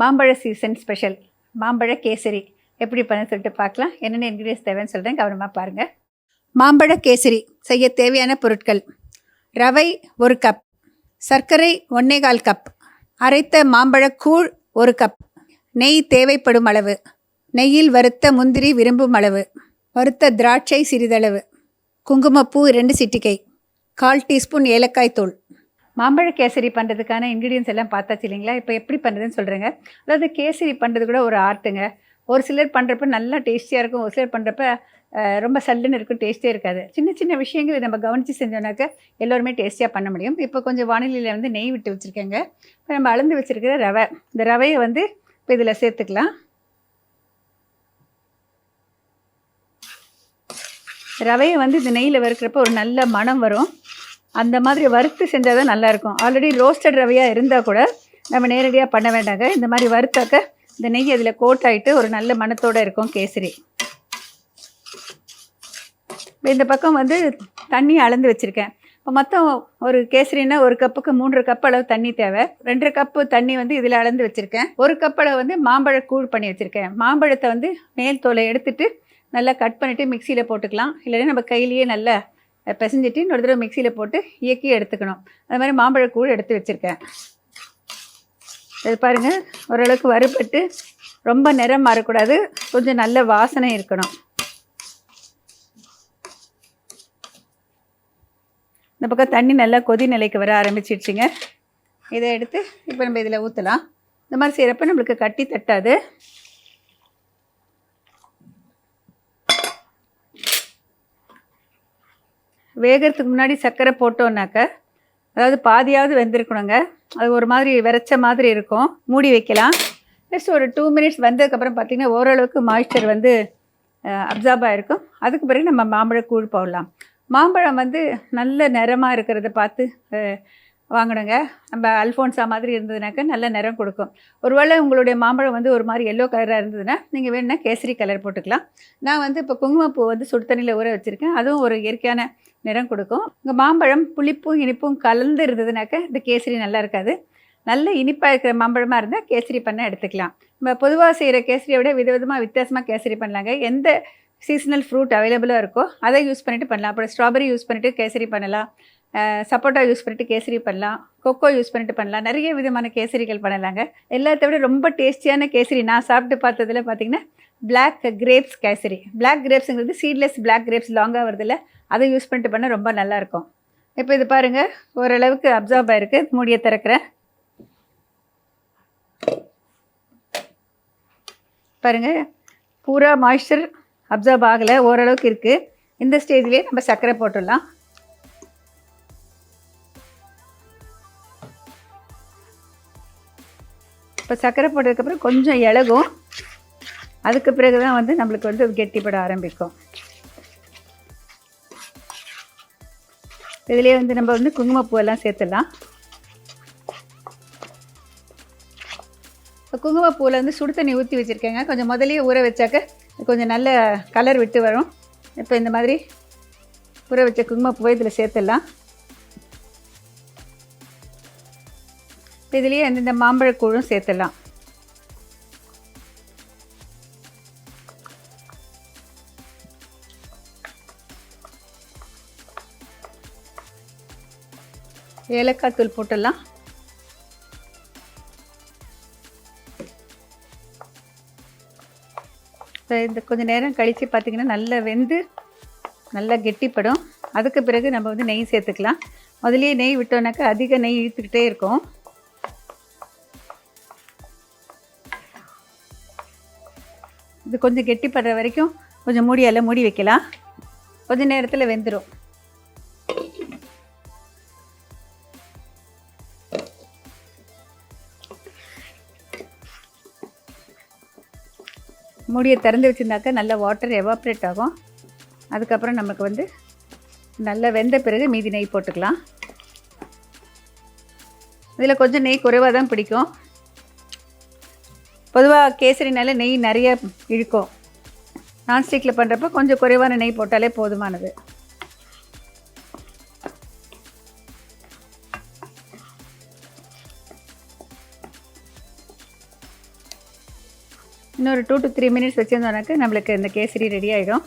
மாம்பழ season special மாம்பழ கேசரி எப்படி பண்ண சொல்லிட்டு பார்க்கலாம். என்னென்ன இன்க்ரீடியன்ஸ் தேவைன்னு சொல்கிறேன், கவனமாக பாருங்கள். மாம்பழ கேசரி செய்ய தேவையான பொருட்கள்: ரவை 1 கப், சர்க்கரை 1.25 கப், அரைத்த மாம்பழக்கூழ் 1 கப், நெய் தேவைப்படும் அளவு, நெய்யில் வறுத்த முந்திரி விரும்பும் அளவு, வறுத்த திராட்சை சிறிதளவு, குங்குமப்பூ 2 சிட்டிகை, 1/4 டீஸ்பூன் ஏலக்காய் தூள். மாம்பழ கேசரி பண்ணுறதுக்கான இன்க்ரீடியன்ஸ் எல்லாம் பார்த்தாச்சு இல்லைங்களா? இப்போ எப்படி பண்ணுறதுன்னு சொல்கிறேங்க. அதாவது கேசரி பண்ணுறது கூட ஒரு ஆர்ட்டுங்க. ஒரு சிலர் பண்ணுறப்ப நல்லா டேஸ்டியாக இருக்கும், ஒரு சிலர் பண்ணுறப்ப ரொம்ப சல்லுன்னு இருக்கும், டேஸ்ட்டே இருக்காது. சின்ன சின்ன விஷயங்கள் நம்ம கவனித்து செஞ்சோன்னாக்க எல்லோருமே டேஸ்டியாக பண்ண முடியும். இப்போ கொஞ்சம் வானிலையில் வந்து நெய் விட்டு வச்சுருக்கேங்க. இப்போ நம்ம அளந்து வச்சுருக்கிற ரவை, இந்த ரவையை வந்து இப்போ இதில் சேர்த்துக்கலாம். ரவையை வந்து இந்த நெய்யில் வறுக்கிறப்ப ஒரு நல்ல மணம் வரும். அந்த மாதிரி வறுத்து செஞ்சால் தான் நல்லாயிருக்கும். ஆல்ரெடி ரோஸ்டட் ரவையாக இருந்தால் கூட நம்ம நேரடியாக பண்ண வேண்டாங்க. இந்த மாதிரி வறுத்தாக்க இந்த நெய் அதில் கோட் ஆகிட்டு ஒரு நல்ல மணத்தோடு இருக்கும் கேசரி. இந்த பக்கம் வந்து தண்ணி அளந்து வச்சுருக்கேன். இப்போ மொத்தம் ஒரு கேசரின்னா 1 கப்புக்கு 3 கப் அளவு தண்ணி தேவை. 2 கப்பு தண்ணி வந்து இதில் அளந்து வச்சுருக்கேன். 1 கப் அளவு வந்து மாம்பழ கூழ் பண்ணி வச்சுருக்கேன். மாம்பழத்தை வந்து மேல் தோலை எடுத்துகிட்டு நல்லா கட் பண்ணிவிட்டு மிக்சியில் போட்டுக்கலாம். இல்லைன்னா நம்ம கையிலேயே நல்லா பிசைஞ்சிட்டு இன்னொரு தடவை மிக்சியில் போட்டு இயக்கி எடுத்துக்கணும். அது மாதிரி மாம்பழக்கூழ் எடுத்து வச்சுருக்கேன். இது பாருங்கள், ஓரளவுக்கு வறுபட்டு ரொம்ப நிறம் மாறக்கூடாது, கொஞ்சம் நல்ல வாசனை இருக்கணும். இந்த பக்கம் தண்ணி நல்லா கொதி நிலைக்கு வர ஆரம்பிச்சிடுச்சுங்க. இதை எடுத்து இப்போ நம்ம இதில் ஊற்றலாம். இந்த மாதிரி செய்கிறப்ப நம்மளுக்கு கட்டி தட்டாது. வேகிறதுக்கு முன்னாடி சர்க்கரை போட்டோன்னாக்க, அதாவது பாதியாவது வெந்திருக்கணுங்க. அது ஒரு மாதிரி விரைச்ச மாதிரி இருக்கும். மூடி வைக்கலாம். ஜஸ்ட் ஒரு 2 மினிட்ஸ் வந்ததுக்கப்புறம் பார்த்திங்கன்னா ஓரளவுக்கு மாய்ஸ்சர் வந்து அப்சார்ப் ஆகிருக்கும். அதுக்கு பிறகு நம்ம மாம்பழக்கூழ் போடலாம். மாம்பழம் வந்து நல்ல நிறமாக இருக்கிறத பார்த்து வாங்கணுங்க. நம்ம அல்ஃபோன்ஸா மாதிரி இருந்ததுனாக்கா நல்ல நிறம் கொடுக்கும். ஒருவேளை உங்களுடைய மாம்பழம் வந்து ஒரு மாதிரி எல்லோ கலராக இருந்ததுன்னா நீங்கள் வேணுன்னா கேசரி கலர் போட்டுக்கலாம். நான் வந்து இப்போ குங்குமப்பூ வந்து சுடு தண்ணியில் ஊற வச்சுருக்கேன். அதுவும் ஒரு இயற்கையான நிறம் கொடுக்கும். உங்கள் மாம்பழம் புளிப்பும் இனிப்பும் கலந்து இருந்ததுனாக்கா இந்த கேசரி நல்லா இருக்காது. நல்ல இனிப்பாக இருக்கிற மாம்பழமாக இருந்தால் கேசரி பண்ண எடுத்துக்கலாம். நம்ம பொதுவாக செய்கிற கேசரியை விட விதவிதமாக வித்தியாசமாக கேசரி பண்ணலாங்க. எந்த சீசனல் ஃப்ரூட் அவைலபிளாக இருக்கோ அதை யூஸ் பண்ணிவிட்டு பண்ணலாம். அப்புறம் ஸ்ட்ராபெரி யூஸ் பண்ணிவிட்டு கேசரி பண்ணலாம், சப்போட்டா யூஸ் பண்ணிவிட்டு கேசரி பண்ணலாம், கொக்கோ யூஸ் பண்ணிட்டு பண்ணலாம். நிறைய விதமான கேசரிகள் பண்ணலாங்க. எல்லாத்த விட ரொம்ப டேஸ்டியான கேசரி நான் சாப்பிட்டு பார்த்ததில் பார்த்திங்கன்னா பிளாக் கிரேப்ஸ் கேசரி. பிளாக் கிரேப்ஸுங்கிறது சீட்லெஸ் பிளாக் கிரேப்ஸ் லாங்காக வருதில்ல, அதை யூஸ் பண்ணிட்டு பண்ண ரொம்ப நல்லாயிருக்கும். இப்போ இது பாருங்கள், ஓரளவுக்கு அப்சார்ப் ஆகிருக்கு. மூடியை திறக்கிறேன். பாருங்கள், பூரா மாய்ஸ்சர் அப்சார்ப் ஆகலை, ஓரளவுக்கு இருக்குது. இந்த ஸ்டேஜ்லேயே நம்ம சர்க்கரை போட்டுடலாம். இப்போ சர்க்கரை போட்டதுக்கப்புறம் கொஞ்சம் இலகும். அதுக்கு பிறகு தான் வந்து நம்மளுக்கு வந்து கெட்டிப்பட ஆரம்பிக்கும். இதிலே வந்து நம்ம வந்து குங்குமப்பூவெல்லாம் சேர்த்துடலாம். இப்போ குங்குமப்பூவில் வந்து சுடு தண்ணி ஊற்றி வச்சுருக்கேங்க. கொஞ்சம் முதலே ஊற வச்சாக்க கொஞ்சம் நல்ல கலர் விட்டு வரும். இப்போ இந்த மாதிரி ஊற வச்ச குங்குமப்பூவை இதில் சேர்த்துடலாம். இதுலேயே இந்த மாம்பழக்கூழும் சேர்த்துடலாம். ஏலக்காய் தூள் போட்டுடலாம். இந்த கொஞ்சம் நேரம் கழித்து பார்த்திங்கன்னா நல்லா வெந்து நல்லா கெட்டிப்படும். அதுக்கு பிறகு நம்ம வந்து நெய் சேர்த்துக்கலாம். முதலே நெய் விட்டோன்னாக்கா அதிக நெய் இழுத்துக்கிட்டே இருக்கும். இது கொஞ்சம் கெட்டிப்படுற வரைக்கும் கொஞ்சம் மூடியால் மூடி வைக்கலாம். கொஞ்சம் நேரத்தில் வெந்துடும். மூடியை திறந்து வச்சுருந்தாக்கா நல்லா வாட்டர் எவாப்ரேட் ஆகும். அதுக்கப்புறம் நமக்கு வந்து நல்லா வெந்த பிறகு மீதி நெய் போட்டுக்கலாம். இதில் கொஞ்சம் நெய் குறைவாக தான் பிடிக்கும். பொதுவாக கேசரினால நெய் நிறைய இழுக்கும். நான்ஸ்டிக்கில் பண்ணுறப்ப கொஞ்சம் குறைவான நெய் போட்டாலே போதுமானது. இன்னொரு 2 to 3 மினிட்ஸ் வச்சுருந்தோம்னாக்க நம்மளுக்கு இந்த கேசரி ரெடி ஆகிடும்.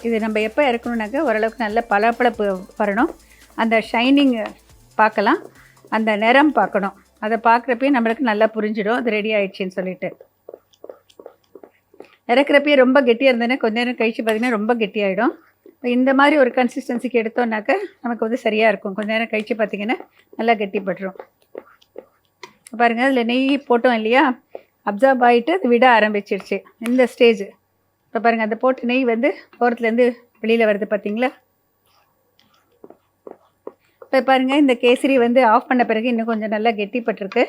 இது நம்ம எப்போ இறக்கணுன்னாக்கா ஓரளவுக்கு நல்ல பளபளப்பு வரணும். அந்த ஷைனிங் பார்க்கலாம், அந்த நிறம் பார்க்கணும். அதை பார்க்குறப்பயே நம்மளுக்கு நல்லா புரிஞ்சிடும் அது ரெடி ஆகிடுச்சின்னு சொல்லிட்டு. இறக்குறப்பயே ரொம்ப கெட்டியாக இருந்ததுன்னா கொஞ்ச நேரம் கழித்து பார்த்திங்கன்னா ரொம்ப கெட்டியாகிடும். இந்த மாதிரி ஒரு கன்சிஸ்டன்சிக்கு எடுத்தோன்னாக்கா நமக்கு வந்து சரியாக இருக்கும். கொஞ்ச நேரம் கழித்து பார்த்திங்கன்னா நல்லா கெட்டிப்பட்டுரும். பாருங்கள், அதில் நெய் போட்டோம் இல்லையா, அப்சார்ப் ஆகிட்டு அது விட ஆரம்பிச்சிருச்சு. இந்த ஸ்டேஜ் இப்போ பாருங்கள், அந்த போட்டு நெய் வந்து ஓரத்துலேருந்து வெளியில் வருது பார்த்தீங்களா. இப்போ பாருங்கள், இந்த கேசரி வந்து ஆஃப் பண்ண பிறகு இன்னும் கொஞ்சம் நல்லா கெட்டிப்பட்டிருக்கு.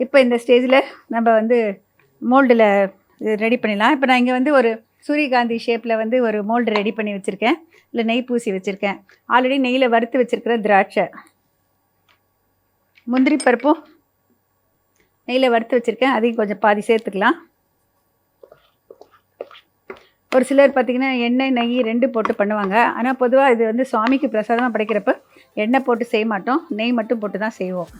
இப்போ இந்த ஸ்டேஜில் நம்ம வந்து மோல்டில் ரெடி பண்ணிடலாம். இப்போ நான் இங்கே வந்து ஒரு சூரியகாந்தி ஷேப்பில் வந்து ஒரு மோல்டு ரெடி பண்ணி வச்சுருக்கேன். இல்லை நெய் பூசி வச்சுருக்கேன். ஆல்ரெடி நெய்யில் வறுத்து வச்சுருக்கிற திராட்சை, முந்திரி பருப்பும் நெய்யில் வறுத்து வச்சுருக்கேன். அதையும் கொஞ்சம் பாதி சேர்த்துக்கலாம். ஒரு சிலர் பார்த்திங்கன்னா எண்ணெய் நெய் 2 போட்டு பண்ணுவாங்க. ஆனால் பொதுவாக இது வந்து சுவாமிக்கு பிரசாதமாக படைக்கிறப்ப எண்ணெய் போட்டு செய்ய மாட்டோம், நெய் மட்டும் போட்டு தான் செய்வோம்.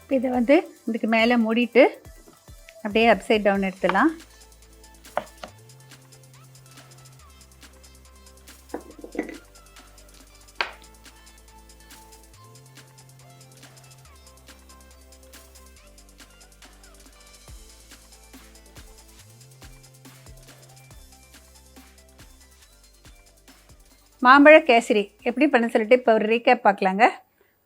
இப்போ இதை வந்து இதுக்கு மேலே மூடிட்டு அப்படியே அப்சைட் டவுன் எடுத்துடலாம். மாம்பழ கேசரி எப்படி பண்ண சொல்லிட்டு இப்போ ஒரு ரீகேப் பார்க்கலாங்க.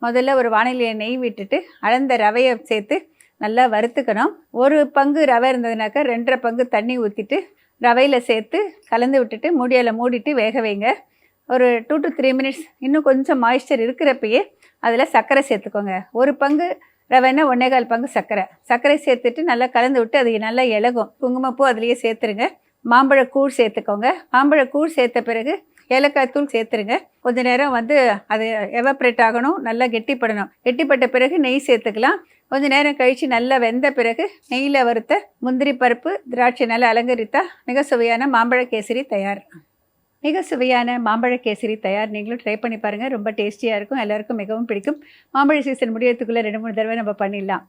முதல்ல ஒரு வானிலையை நெய் விட்டுட்டு அளந்த ரவையை சேர்த்து நல்லா வறுத்துக்கணும். 1 பங்கு ரவை இருந்ததுனாக்கா 2.5 பங்கு தண்ணி ஊற்றிட்டு ரவையில் சேர்த்து கலந்து விட்டுட்டு மூடியில் மூடிட்டு வேக வைங்க. ஒரு 2 to 3 மினிட்ஸ் இன்னும் கொஞ்சம் மாய்ஸ்சர் இருக்கிறப்பயே அதில் சர்க்கரை சேர்த்துக்கோங்க. 1 பங்கு ரவைன்னா 1.25 பங்கு சர்க்கரை சேர்த்துட்டு நல்லா கலந்து விட்டு அது நல்லா இலகும். குங்குமப்பூ அதுலேயே சேர்த்துருங்க. மாம்பழக்கூழ் சேர்த்துக்கோங்க. மாம்பழக்கூழ் சேர்த்த பிறகு ஏலக்காய் தூள் சேர்த்துருங்க. கொஞ்ச நேரம் வந்து அது எவாப்ரேட் ஆகணும், நல்லா கெட்டிப்படணும். கெட்டிப்பட்ட பிறகு நெய் சேர்த்துக்கலாம். கொஞ்சம் நேரம் கழித்து நல்லா வெந்த பிறகு நெய்யில் வறுத்த முந்திரி பருப்பு திராட்சை நல்லா அலங்கரித்தா மிக சுவையான மாம்பழ கேசரி தயார். மிக சுவையான மாம்பழ கேசரி தயார். நீங்களும் ட்ரை பண்ணி பாருங்கள். ரொம்ப டேஸ்டியாக இருக்கும், எல்லாருக்கும் மிகவும் பிடிக்கும். மாம்பழ சீசன் முடியறதுக்குள்ளே 2-3 தடவை நம்ம பண்ணிடலாம்.